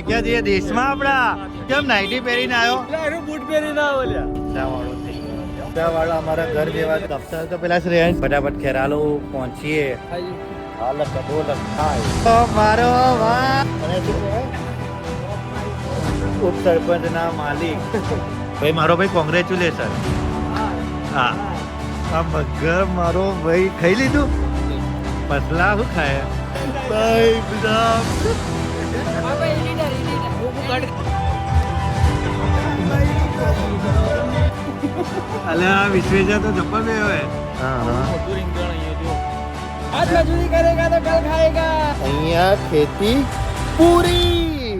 ક્યાં જઈએ દેશમાં આપડા કેમ નાઈટી પહેરીને આવ્યો બૂટ પહેરીને આવ્યો વાળો અમારા ઘર જેવા દફતર તો પેલા શ્રેયંશ ફટાફટ ખેરાલો પહોંચીએ હાલ કદો લખાય મારો અને ઉપ સરપંચ ના માલિક ભાઈ મારો ભાઈ કોંગ્રેચ્યુલેશન હા આ બગર મારો ભાઈ ખાઈ લીધું પતલા શું ખાય ભાઈ બધા અલ્યા વિશ્વેજા તો જબ્બર બે હોય आज मजदूरी करेगा तो कल खाएगा। અહીંયા ખેતી પૂરી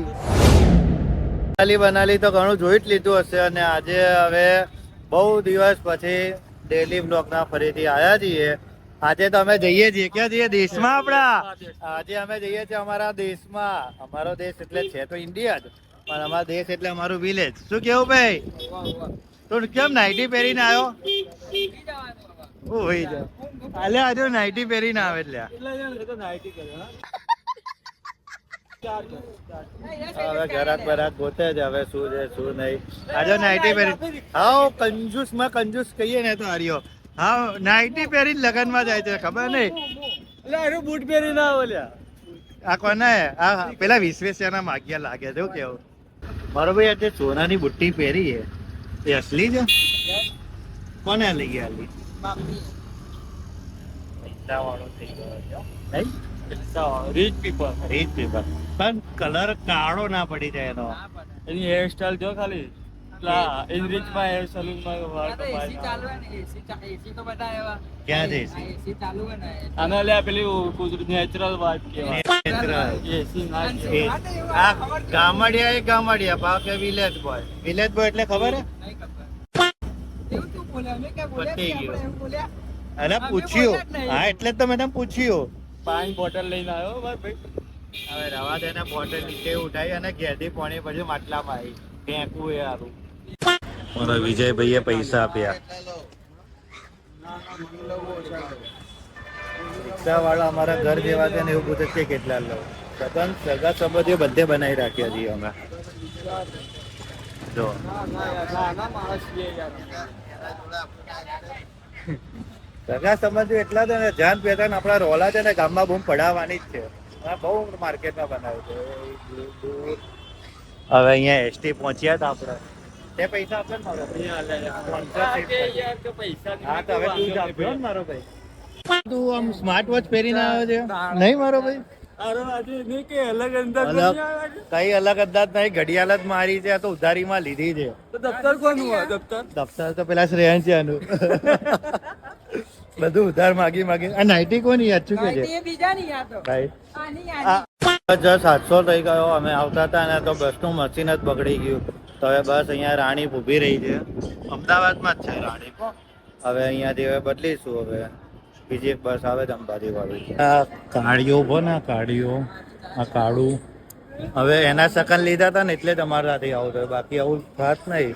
બનાલી તો ઘણું જોઈ જ લીધું હશે અને આજે હવે બહુ દિવસ પછી ડેલી બ્લોગના ફરીથી આવ્યા છીએ. આજે તો અમે જઈએ છીએ ક્યાં જઈએ દેશમાં આપડા આજે અમે જઈએ છીએ અમારા દેશમાં. અમારો દેશ એટલે છે તો ઇન્ડિયા જ પણ અમારો દેશ એટલે અમારું વિલેજ. શું કેવું ભાઈ તું કેમ નાઈટી પહેરીને આવ્યો? ઓય જા આલે આજે નાઈટી પહેરીને આવે એટલે હવે ઘરાક બરાક ગોતે જ હવે શું છે શું નહીં. આજે નાઈટી પહેરી હાવ કંજૂસ માં કંજૂસ કહીએ ને તો હરિયો હા નાઈટી પહેરીને લગન માં જાય છે ખબર નહીં બૂટ પહેરીને આવ્યો. આ કોને આ પેલા વિશ્વેશ્વરના માગ્યા લાગે છે કેવું મારો ભાઈ આજે સોનાની બુટ્ટી પહેરી છે એ અસલી છે કોને લઈ ગયા પૈસા વાળો થઈ ગયો રીચ પીપલ પણ કલર કાળો ના પડી જાય એનો. એની હેર સ્ટાઈલ જો ખાલી એની રીચ માં હેર સલૂન માં ક્યાં છે આના લે પેલી કુદરત નેચરલ વાત કહેવાય. આ ગામડિયા એ ગામડિયા ભાવ કે વિલેજ બોય એટલે ખબર હે અને પૂછ્યું હા એટલે જ તો મેં પૂછ્યું પાણી બોટલ લઈને આવ્યો ભાઈ. હવે રવા દે ને બોટલ નીચે ઉઠાઈ અને ઘેરથી પાણી પછી માટલામાં આવી ફેંકવું એ સારું. મારા વિજયભાઈએ પૈસા આપ્યા. રિક્ષા વાળા અમારા ઘર જેવા છે ને એવું પૂછે છે કેટલા લો સગા સંબંધીઓ બધે બનાવી રાખ્યા છીએ અમે જો સગા સંબંધીઓ એટલા છે ને જાન પેતા ને આપણા રોલા છે ને ગામમાં બૂમ પડાવવાની જ છે. બહુ માર્કેટમાં બનાવ્યું છે. હવે અહીંયા એસટી પહોંચ્યા હતા આપણે તે પૈસા આપે ને મારો હા તો હવે તું જ આપ્યો ને મારો ભાઈ. તું આમ સ્માર્ટ વોચ પહેરીને આવ્યો છે નહીં મારો ભાઈ? કઈ અલગ અંદાજ નહીં ઘડિયાળ જ મારી છે તો ઉધારીમાં લીધી છે. દફતર કોનું દફતર તો પેલા શ્રેયંશ છે આનું બધું ઉધાર માગી આ નાઈટી કોની યાદ ચૂકે છે 700 થઈ ગયો. અમે આવતા હતા ને તો બસ નું મશીન જ બગડી ગયું તો હવે બસ અહીંયા રાણી ઉભી રહી છે. અમદાવાદમાં જ છે રાણી. હવે અહીંયાથી હવે બદલીશું. હવે બીજી એક બસ આવે છે અંબાજી વાળી. આ કાળીઓ ઉભો ને કાળીઓ આ કાળું હવે એના સેકન્ડ લીધા હતા ને એટલે જ અમારા સાથે આવું થયું. બાકી આવું ખાસ નહીં.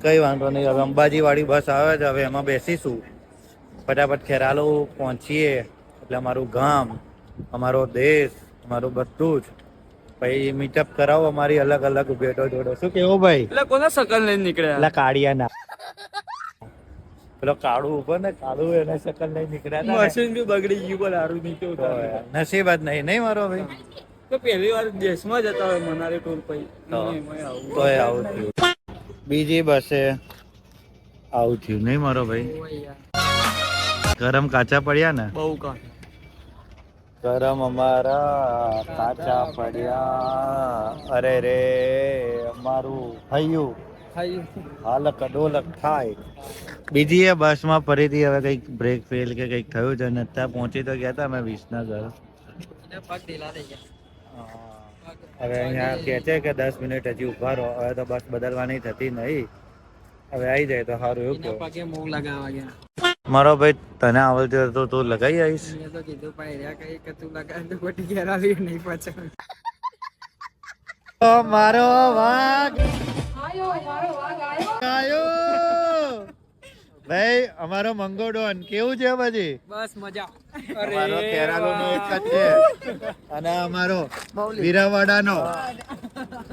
કઈ વાંધો નહીં. હવે અંબાજી વાળી બસ આવે છે હવે એમાં બેસીશું. ફટાફટ ખેરાલો પહોંચીએ એટલે અમારું ગામ અમારો દેશ અમારું બધું જ પછી મીટઅપ કરાવો અમારી અલગ અલગ ભેટો જોડો. શું કેવું ભાઈ? એટલે કોના સકલ લઈને નીકળ્યા? એટલે કાળિયા ના પેલો કાળું ઉભો ને કાળું એને સકલ લઈને નીકળ્યા મશીન બી બગડી ગયું પણ હારું નીચે નસીબ જ નહીં મારો ભાઈ. તો પહેલી વાર દેશમાં જતા હોય મનાલી ટોલ પછી તો આવું થયું. બીજી બસે આવું થયું નહીં મારો ભાઈ. ગરમ કાચા પડ્યા ને બહુ ગરમ અમારા કાચા પડ્યા. અરે રે અમારું થયું હાલ કડોલક થાય. બીજી એ બસમાં ફરીથી હવે કંઈક બ્રેક ફેલ કે કંઈક થયું છે ને ત્યાં પહોંચી તો ગયા હતા અમે વિસનગર. હવે અહીંયા કહે છે કે 10 મિનિટ હજી ઉભા રહો. હવે તો બસ બદલવાની થતી નહીં. હવે આવી જાય તો સારું એવું કહો. મારો ભાઈ તને આવડતું હોય તો તું લગાવી આવીશ. મારો વાઘ ભાઈ અમારો મંગોડોન કેવું છે પછી? બસ મજા. અમારો કેરાલો નો એક જ છે અને અમારો વીરાવાડાનો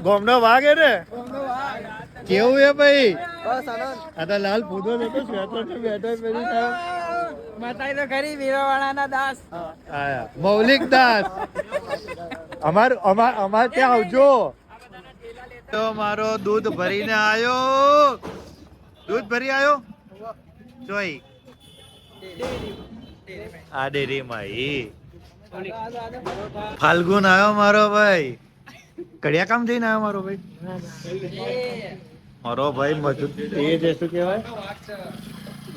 ગોમનો વાઘ હે ને કેવું હે ભાઈ આ તો લાલ પૂદો નતો સ્વેટર ને બેઠો પેલી બતાઈ તો ખરી વીરવાળાના દાસ આયા મૌલિક દાસ અમાર ત્યાં આવજો તો મારો દૂધ ભરીને આયો દૂધ ભરી આયો જોઈ આ ડેરીમાં ઈ ફાલ્ગુન આવ્યો મારો ભાઈ કડિયા કામ જઈને આવ્યો મારો ભાઈ મજૂર એ જે શું કહેવાય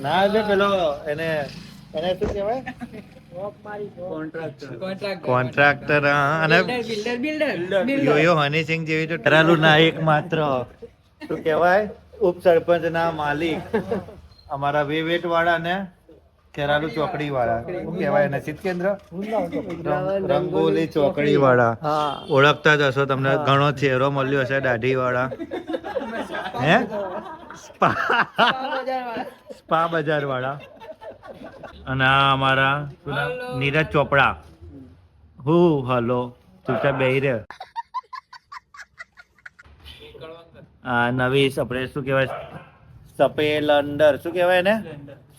ના જે પેલો એને શું કહેવાય કોન્ટ્રાક્ટર અને યોયો હનીસિંહ જેવી તો ટરાલું ના એક માત્ર શું કહેવાય ઉપસરપંચ ના માલિક અમારા વેવેટ વાળા ને ખેરાલુ ચોકડી વાળા શું કહેવાય એને શીત કેન્દ્ર રંગોલી ચોકડી વાળા ઓળખતા જ હશો તમને ઘણો ચહેરો મળ્યો હશે દાઢી વાળા હે સ્પા બજાર વાળા અને આ અમારા નીરજ ચોપડા હલો ચૂપચાપ બેહી રહે આ નવી આપણે શું કહેવાય સ્પ્લેન્ડર શું કહેવાય ને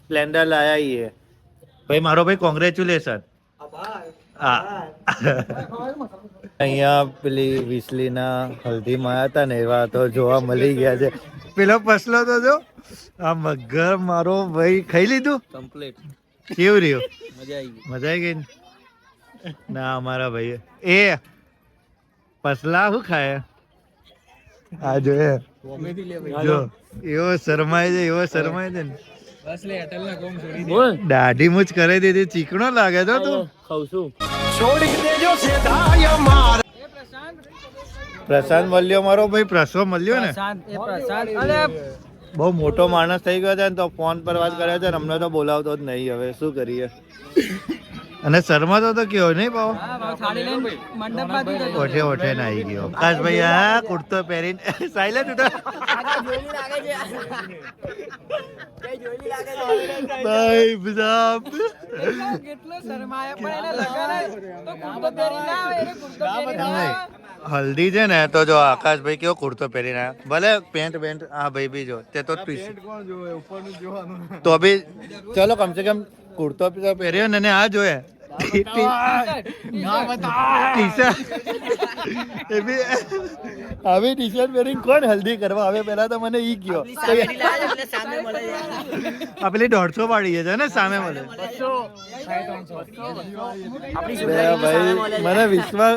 સ્પ્લેન્ડર લાયા ઈએ ભાઈ મારો ભાઈ કોંગ્રેચ્યુલેશન હા અહીંયા પેલી વિસલીના હલ્દીમાં આવ્યા હતા ને એવા તો જોવા મળી ગયા છે પેલો પસલો તો જો આ મગર મારો ભાઈ ખાઈ લીધું કમ્પ્લીટ કેવું રહ્યું મજા આવી મજા આવી ગઈ ને ના અમારા ભાઈ એ પસલા શું ખાય આ જો એવો શરમાય છે ને બસ લે અટલ ના કોમ છોડી દે દાઢી મૂછ કરી દીધી ચીકણો લાગે તો તું ખાવ છું પ્રશાંત મળ્યો મારો ભાઈ પ્રસો મળ્યો ને પ્રશાંત અરે બહુ મોટો માણસ થઈ ગયો છે ને તો ફોન પર વાત કરે છે ને અમને તો બોલાવતો જ નહીં હવે શું કરીએ અને શર્માતો તો કયો નહીં પાવ ઓઠે ના આવી ગયો આકાશ ભાઈ હા કુર્તો પહેરીને સાયલેન્ટ ભાઈ સાહેબ કેટલો શરમાયા પણ એને લગાડે તો કુર્તો પહેરી ના આવે એને કુર્તો પહેરી ના આવે હલ્દી છે ને તો જો આકાશભાઈ કેવો કુર્તો પહેરીને આવ્યા ભલે પેન્ટ આ ભાઈ બી જો તે તો તો બી ચલો કમસે કમ કુર્તો પહેર્યો ને આ જોયે આવી ટી શર્ટ પહેરીને કોણ હલ્દી કરવા આવે પેલા તો મને ઈ કયો આ પેલી 150 વાળી છે ને સામે મળે ભાઈ મને વિશ્વાસ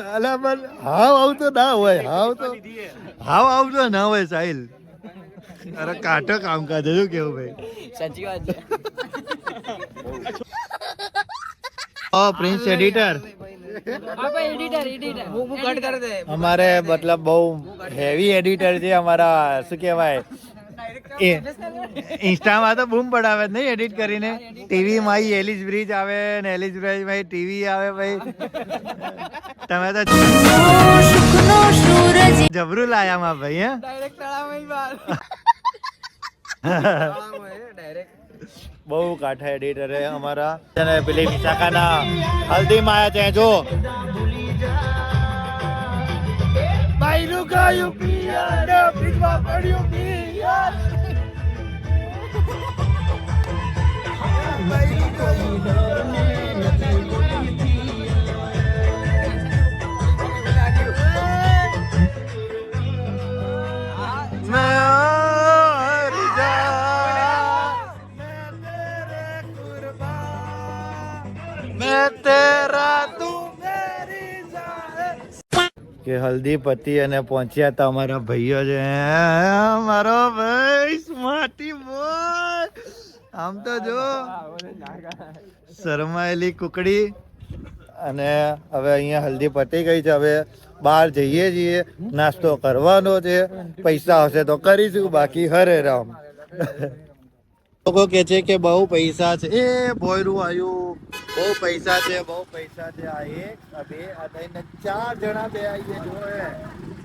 હાવ આવતો ના હોય હાવ આવતો ના હોય સાહિલ અરે કાટો કામકાજ શું કેવું ભાઈ સાચી વાત છે પ્રિન્સ એડિટર અમારે મતલબ બહુ હેવી એડિટર છે અમારા શું કહેવાય ઇન્સ્ટામાં તો બૂમ પડાવે નહીં એડિટ કરીને ટીવી માં એલિસ બ્રિજ આવે ને એલિસ બ્રિજ માં ટીવી આવે ભાઈ તમે તો જબરું લાયા માં ભાઈ હે બહુ કાઠા એડિટર હે અમારા પેલી વિશાખાના હલ્દી માં આયા છે જો બાઈનું ગાયું પિયા પીવા પડ્યું પિયા કે હલ્દી પતિ અને પહોંચ્યા હતા અમારા ભાઈઓ છે મારો ભાઈ સ્માર્ટી બોય આમ તો જો શરમાયેલી કુકડી અને હવે અહીંયા હલ્દી પતી ગઈ છે હવે બહાર જઈએ છીએ નાસ્તો કરવાનો છે પૈસા હશે તો કરીશું બાકી હરે રામ લોકો કે છે કે બહુ પૈસા છે એ ભોયરું આવ્યું બહુ પૈસા છે આ એક આ બે આ ત્રણ 4 જણા બે આવીએ જો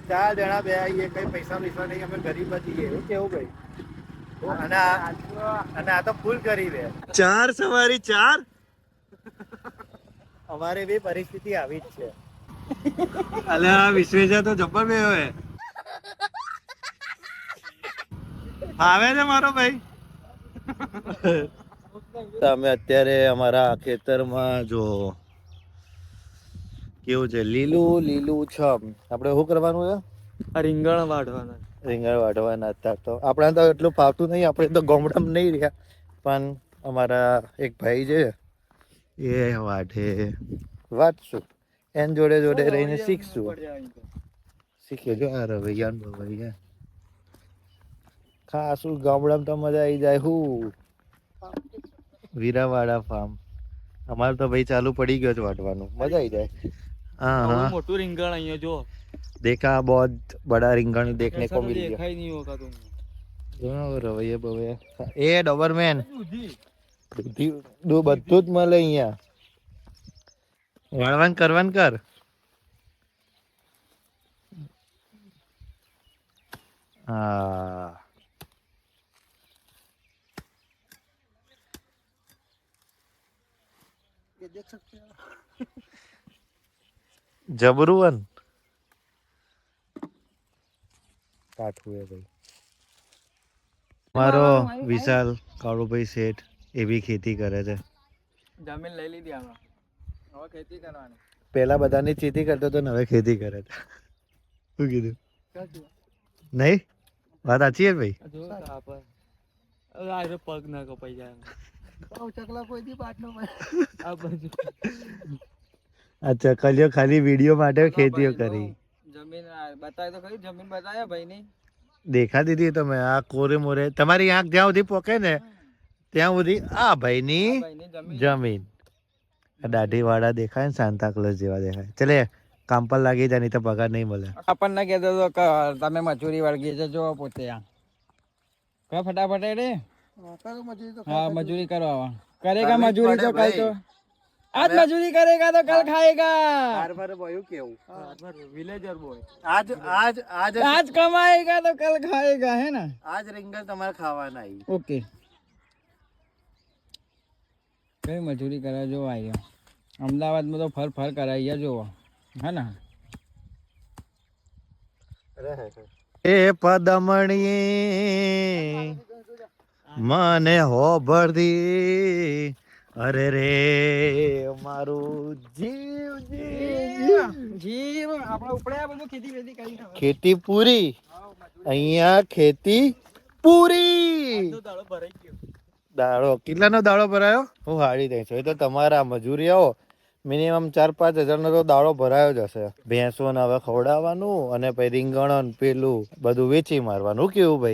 4 જણા બે આવીએ કઈ પૈસા નહીં અમે ગરીબ છીએ એવું કેવું ભાઈ અને આ તો ફૂલ ગરીબ હે 4 સવારી 4 અમારે બી પરિસ્થિતિ આવી જ છે અલ્યા વિશ્વેજા તો જબ્બર બે હોય આવે છે મારો ભાઈ. અમે અત્યારે અમારા ખેતરમાં જો કેવું છે, લીલું લીલું છમ. આપણે શું કરવાનું છે? રીંગણ વાઢવાના. રીંગણ વાઢવાના હતા. તો આપણે તો એટલું ફાવતું નહીં, આપણે તો ગામડામાં નહીં રહ્યા, પણ અમારા એક ભાઈ છે એ વાઢે, વાંચશું એન જોડે જોડે રહીને શીખશું. શીખે જો આ રવૈયા રવૈયા ખાસું ગામડામાં તો મજા આવી જાય. હું વીરાવાડા ફાર્મ અમારે તો ભાઈ ચાલુ પડી ગયો છે વાટવાનું, મજા આવી જાય. हाँ हाँ મોટું રીંગણ અહીંયા જો देखा, बहुत बड़ा रिंगण देखने को मिल गया. દેખાય નહીં હોगा तुम રવૈયા બવૈયા એ ડોબરમેન બધું જ મળે અહીંયા. વાળવાન કરવાન કર. હા જબરુવન કાઠું હે ભાઈ. મારો વિશાલ કાળુભાઈ શેઠ એવી ખેતી કરે છે. જમીન લઈ લીધી આમાં, હવે ખેતી કરવાની. પેલા બધાની ખેતી કરતો તો હવે ખેતી કરે છે. શું કીધું? નહીં વાત સાચી છે ભાઈ. જો આ પગ ના કપાઈ જાય. ચકલા કોઈ દી પાટ નો આ બાજુ આ ચકલીઓ ખાલી વિડીયો માટે ખેતીઓ કરી. જમીન બતાય તો ખરી, જમીન બતાયા ભાઈ ની દેખા દીધી તમે આ કોરે મોરે. તમારી આંખ જ્યાં સુધી પોકે ને ત્યાં સુધી આ ભાઈની જમીન. દાઢી વાળા દેખાય ને સાંતા ક્લોઝ જેવા દેખાય. ચલે કામ પર લાગી જાય, નહીં તો પગાર નહીં મળે. આપણને કહેતો તો તમે મજૂરી વળગી જજો પોતે. આ ફટાફટ રે. हाँ मजदूरी करो, करेगा मजदूरी तो कल तो आज मजदूरी करेगा तो कल खाएगा. विलेजर बोय आज कमाएगा तो कल खाएगा, है ना? આજ રીંગણ તમારે ખાવાના. ओके કઈ મજૂરી કરવા જો આવ્યો. અમદાવાદમાં તો ફર ફર કરાઈ જોવો, હે ને? એ પદમણી મને હોભળતી, અરે રે મારું જીવ જીવ જીવ આપણે ઉપડે આ બધું ખેતી વેતી કરી. ખેતી પૂરી અહીંયા, ખેતી પૂરી. દાડો કેટલાનો દાડો ભરાયો? હું હાડી દઈ છું. એ તો તમારા મજૂરી આવો મિનિમમ 4-5 હજારનો તો દાડો ભરાયો જ હશે. ભેંસોને હવે ખવડાવવાનું અને પછી રીંગણ પેલું બધું વેચી મારવાનું. કેવું ભાઈ?